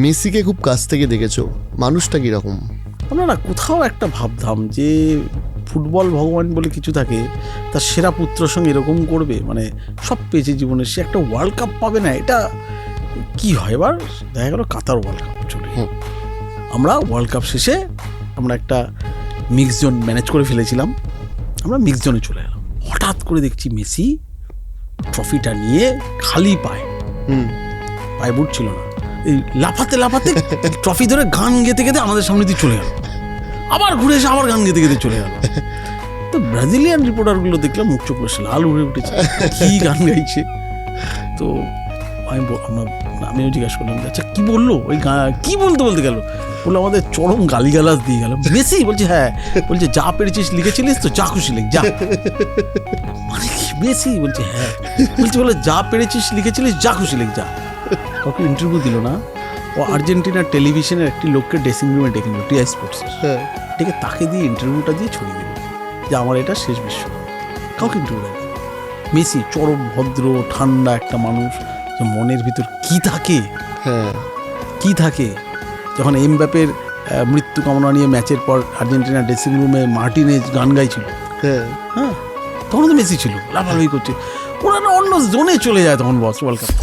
মেসিকে খুব কাছ থেকে দেখেছো, মানুষটা কীরকম? আমরা না কোথাও একটা ভাবতাম যে ফুটবল ভগবান বলে কিছু থাকে, তার সেরা পুত্রের সঙ্গে এরকম করবে, মানে সব পেয়েছে জীবনে, সে একটা ওয়ার্ল্ড কাপ পাবে না, এটা কি হয়? এবার দেখা গেল কাতার ওয়ার্ল্ড কাপ চলে, আমরা ওয়ার্ল্ড কাপ শেষে আমরা একটা মিক্স জোন ম্যানেজ করে ফেলেছিলাম, আমরা মিক্স জোনে চলে এলাম। হঠাৎ করে দেখছি মেসি ট্রফিটা নিয়ে খালি পায়ে বুট ছিল না, এই লাফাতে লাফাতে ট্রফি ধরে গান গেতে গেতে আমাদের সামনে দিয়ে চলে গেল, আবার ঘুরে এসে আবার গান গেতে গেতে চলে গেল। তো ব্রাজিলিয়ান রিপোর্টারগুলো দেখলাম মুখ চোখ করে লাল উড়ে উঠেছে, কি গান গাইছে। তো আমিও জিজ্ঞাসা করলাম, আচ্ছা কি বললো? ওই কি বলতে বলতে গেল, বললো আমাদের চরম গালিগালাজ দিয়ে গেল। মেসি বলছে হ্যাঁ, বলছে যা পেরেছিস লিখেছিলিস তো, যা খুশি লিখ যা। মানে কি মেসি বলছে হ্যাঁ, বলছে বলে যা পেরেছিস লিখেছিলিস যা খুশি লিখ যা। কাউকে ইন্টারভিউ দিল না, ও আর্জেন্টিনার টেলিভিশনের একটি লোককে ড্রেসিং রুমে ডেকে নিল, টিআই স্পোর্টসের, ডেকে তাকে দিয়ে ইন্টারভিউটা দিয়ে ছড়িয়ে দিল যে আমার এটা শেষ বিশ্বকাপ। কাউকে ইন্টারভিউ দেয়। মেসি চরম ভদ্র ঠান্ডা একটা মানুষ, যে মনের ভিতর কি থাকে, কি থাকে। যখন এমবাপের মৃত্যু কামনা নিয়ে ম্যাচের পর আর্জেন্টিনার ড্রেসিং রুমে মার্টিনেজ গান গাইছিল, হ্যাঁ তখন তো মেসি ছিল, লাফালাফি করছে, ওরা না অন্য জোনে চলে যায় তখন বস ওয়ার্ল্ড কাপ।